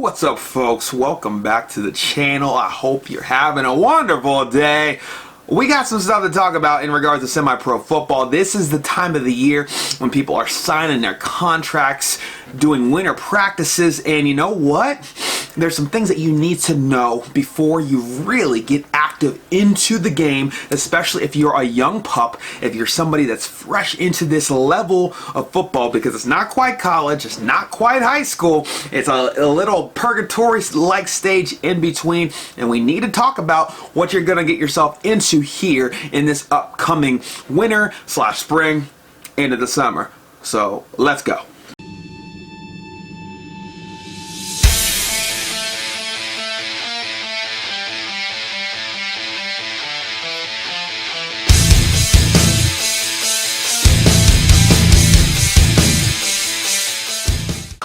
What's up, folks? Welcome back to the channel. I hope you're having a wonderful day. We got some stuff to talk about in regards to semi-pro football. This is the time of the year when people are signing their contracts, doing winter practices, and you know what? There's some things that you need to know before you really get active into the game, especially if you're a young pup, if you're somebody that's fresh into this level of football, because it's not quite college, it's not quite high school, it's a little purgatory-like stage in between, and we need to talk about what you're gonna get yourself into here in this upcoming winter/spring into the summer. So let's go.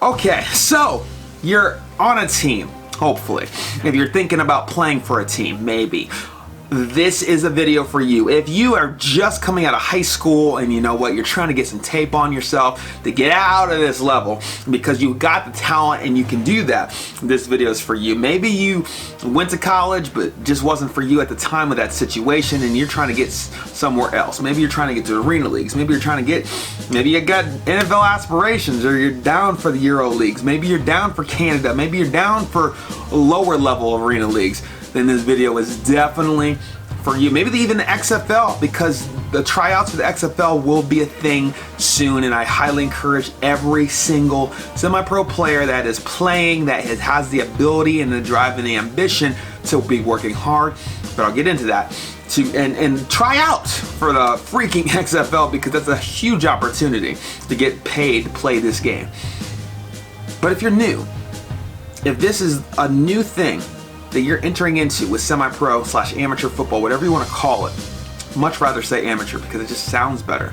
Okay, so you're on a team, hopefully. If you're thinking about playing for a team, maybe. This is a video for you. If you are just coming out of high school and you know what, you're trying to get some tape on yourself to get out of this level because you got the talent and you can do that, this video is for you. Maybe you went to college but just wasn't for you at the time of that situation and you're trying to get somewhere else. Maybe you're trying to get to arena leagues. Maybe you're trying to get, maybe you got NFL aspirations, or you're down for the Euro leagues. Maybe you're down for Canada. Maybe you're down for lower level arena leagues. Then this video is definitely for you. Maybe even the XFL, because the tryouts for the XFL will be a thing soon, and I highly encourage every single semi-pro player that is playing, that has the ability and the drive and the ambition to be working hard, but I'll get into that, and try out for the freaking XFL, because that's a huge opportunity to get paid to play this game. But if you're new, if this is a new thing that you're entering into with semi-pro/amateur football, whatever you want to call it, much rather say amateur because it just sounds better.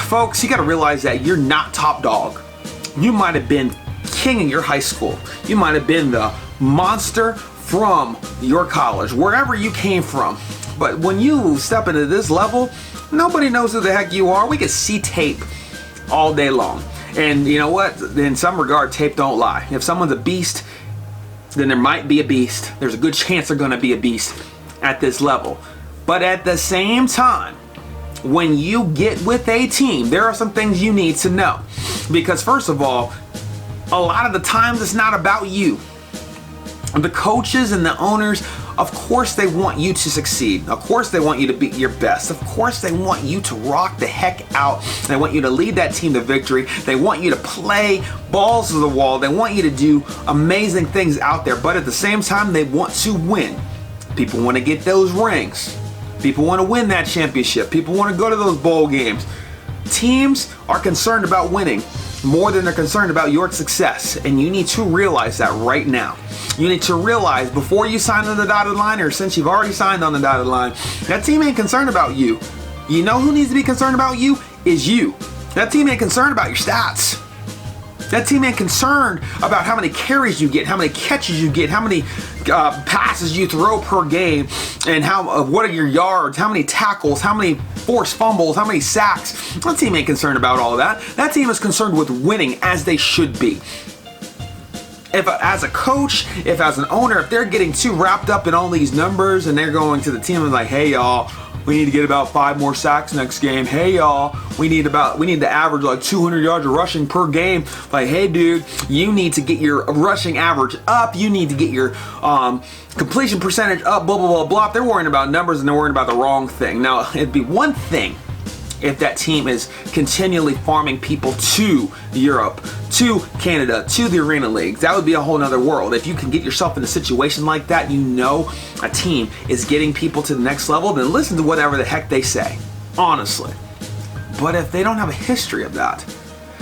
Folks, you got to realize that you're not top dog. You might have been king in your high school. You might have been the monster from your college, wherever you came from. But when you step into this level, nobody knows who the heck you are. We can see tape all day long. And you know what? In some regard, tape don't lie. If someone's a beast, then there might be a beast. There's a good chance they're going to be a beast at this level. But at the same time, when you get with a team, there are some things you need to know. Because first of all, a lot of the times it's not about you. The coaches and the owners, of course they want you to succeed. Of course they want you to be your best. Of course they want you to rock the heck out. They want you to lead that team to victory. They want you to play balls to the wall. They want you to do amazing things out there. But at the same time, they want to win. People want to get those rings. People want to win that championship. People want to go to those bowl games. Teams are concerned about winning more than they're concerned about your success, and you need to realize that right now. You need to realize before you sign on the dotted line, or since you've already signed on the dotted line, that team ain't concerned about you. You know who needs to be concerned about you? Is you. That team ain't concerned about your stats. That team ain't concerned about how many carries you get, how many catches you get, how many passes you throw per game, and what are your yards, how many tackles, how many forced fumbles, how many sacks. That team ain't concerned about all of that. That team is concerned with winning, as they should be. If as a coach, if as an owner, if they're getting too wrapped up in all these numbers and they're going to the team and like, hey y'all, we need to get about 5 more sacks next game. Hey y'all, we need to average like 200 yards of rushing per game. Like, hey dude, you need to get your rushing average up. You need to get your completion percentage up, blah, blah, blah, blah. If they're worrying about numbers and they're worrying about the wrong thing. Now, it'd be one thing if that team is continually farming people to Europe, to Canada, to the arena leagues. That would be a whole nother world. If you can get yourself in a situation like that, you know a team is getting people to the next level, then listen to whatever the heck they say, honestly. But if they don't have a history of that,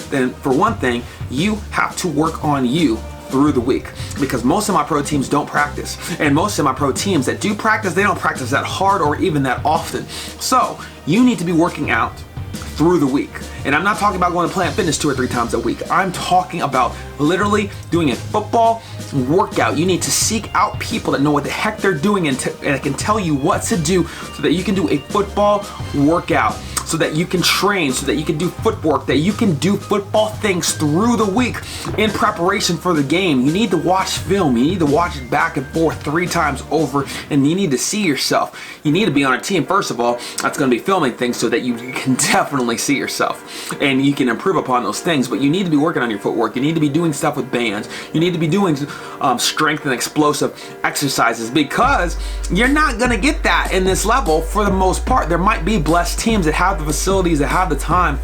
then for one thing, you have to work on you through the week, because most semi-pro teams don't practice, and most semi-pro teams that do practice, they don't practice that hard or even that often. So you need to be working out through the week. And I'm not talking about going to Planet Fitness 2 or 3 times a week. I'm talking about literally doing a football workout. You need to seek out people that know what the heck they're doing and can tell you what to do so that you can do a football workout. so that you can train, so that you can do footwork, that you can do football things through the week in preparation for the game. You need to watch film. You need to watch it back and forth 3 times over, and you need to see yourself. You need to be on a team, first of all, that's going to be filming things so that you can definitely see yourself and you can improve upon those things. But you need to be working on your footwork. You need to be doing stuff with bands. You need to be doing strength and explosive exercises, because you're not going to get that in this level for the most part. There might be blessed teams that have the facilities, that have the time,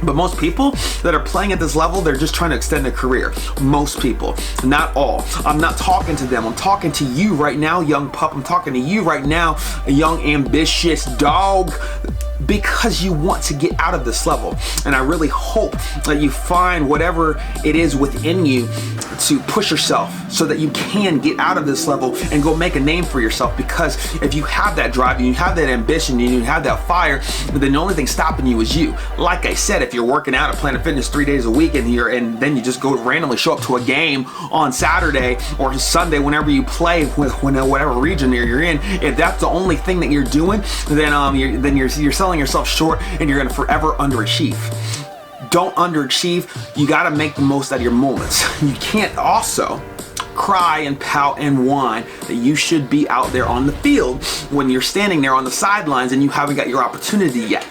but most people that are playing at this level, they're just trying to extend their career. Most people, not all. I'm not talking to them. I'm talking to you right now, young pup. I'm talking to you right now, a young ambitious dog, because you want to get out of this level. And I really hope that you find whatever it is within you to push yourself so that you can get out of this level and go make a name for yourself. Because if you have that drive and you have that ambition and you have that fire, then the only thing stopping you is you. Like I said, if you're working out at Planet Fitness 3 days a week and then you just go randomly show up to a game on Saturday or Sunday, whenever you play with whatever region you're in, if that's the only thing that you're doing, then you're selling yourself short, and you're going to forever underachieve. Don't underachieve. You got to make the most out of your moments. You can't also cry and pout and whine that you should be out there on the field when you're standing there on the sidelines and you haven't got your opportunity yet.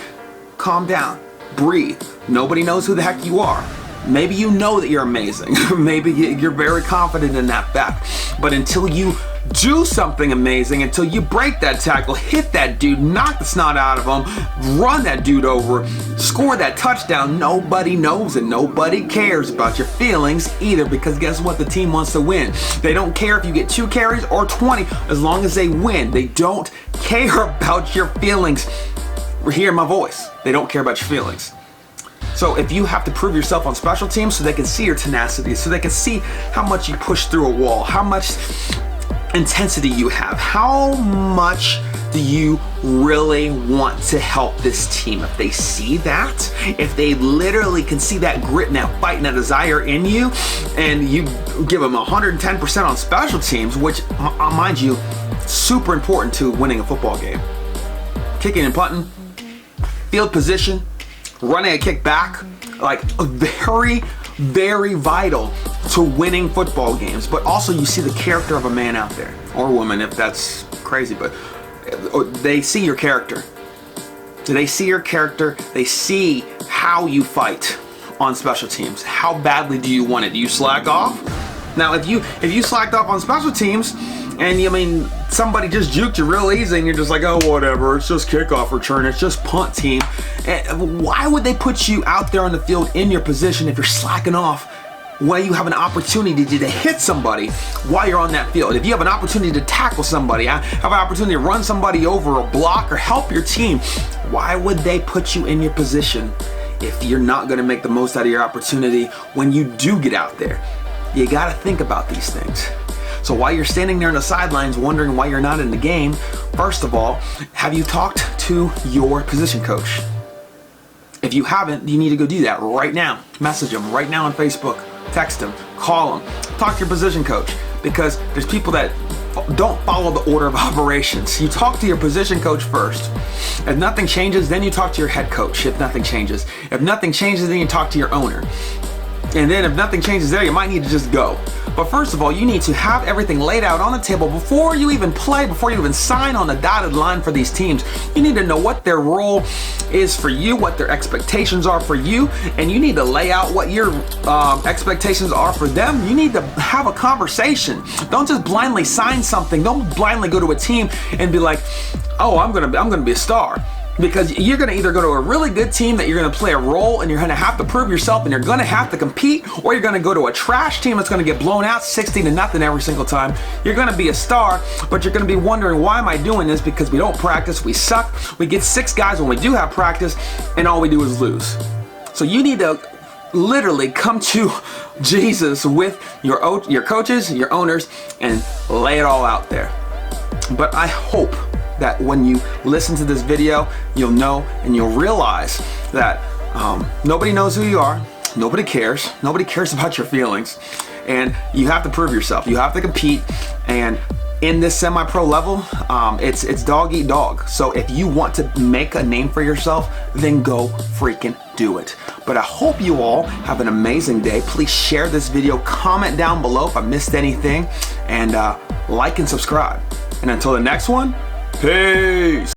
Calm down. Breathe. Nobody knows who the heck you are. Maybe you know that you're amazing. Maybe you're very confident in that fact. But until you do something amazing, until you break that tackle, hit that dude, knock the snot out of him, run that dude over, score that touchdown, nobody knows and nobody cares about your feelings either, because guess what? The team wants to win. They don't care if you get 2 carries or 20, as long as they win. They don't care about your feelings. Hear my voice. They don't care about your feelings. So if you have to prove yourself on special teams so they can see your tenacity, so they can see how much you push through a wall, how much intensity you have, how much do you really want to help this team? If they see that, if they literally can see that grit and that fight and that desire in you, and you give them 110% on special teams, which, mind you, super important to winning a football game. Kicking and punting, field position, running a kick back, like very, very vital to winning football games. But also you see the character of a man out there, or woman if that's crazy, but they see your character. They see your character, they see how you fight on special teams. How badly do you want it? Do you slack off? Now if you slacked off on special teams and somebody just juked you real easy and you're just like, oh whatever, it's just kickoff return, it's just punt team. And why would they put you out there on the field in your position if you're slacking off when you have an opportunity to hit somebody while you're on that field? If you have an opportunity to tackle somebody, have an opportunity to run somebody over or block or help your team, why would they put you in your position if you're not going to make the most out of your opportunity when you do get out there? You got to think about these things. So while you're standing there on the sidelines wondering why you're not in the game, first of all, have you talked to your position coach? If you haven't, you need to go do that right now. Message them right now on Facebook. Text them. Call them. Talk to your position coach, because there's people that don't follow the order of operations. You talk to your position coach first. If nothing changes, then you talk to your head coach. If nothing changes. If nothing changes, then you talk to your owner. And then if nothing changes there, you might need to just go. But first of all, you need to have everything laid out on the table before you even play, before you even sign on the dotted line for these teams. You need to know what their role is for you, what their expectations are for you, and you need to lay out what your expectations are for them. You need to have a conversation. Don't just blindly sign something. Don't blindly go to a team and be like, oh, I'm gonna be a star. Because you're going to either go to a really good team that you're going to play a role and you're going to have to prove yourself and you're going to have to compete, or you're going to go to a trash team that's going to get blown out 60-0 every single time. You're going to be a star, but you're going to be wondering, why am I doing this? Because we don't practice, we suck, we get 6 guys when we do have practice, and all we do is lose. So you need to literally come to Jesus with your coaches, your owners, and lay it all out there. But I hope that when you listen to this video, you'll know and you'll realize that nobody knows who you are, nobody cares about your feelings, and you have to prove yourself, you have to compete, and in this semi-pro level, it's dog eat dog. So if you want to make a name for yourself, then go freaking do it. But I hope you all have an amazing day. Please share this video, comment down below if I missed anything, and like and subscribe. And until the next one, peace.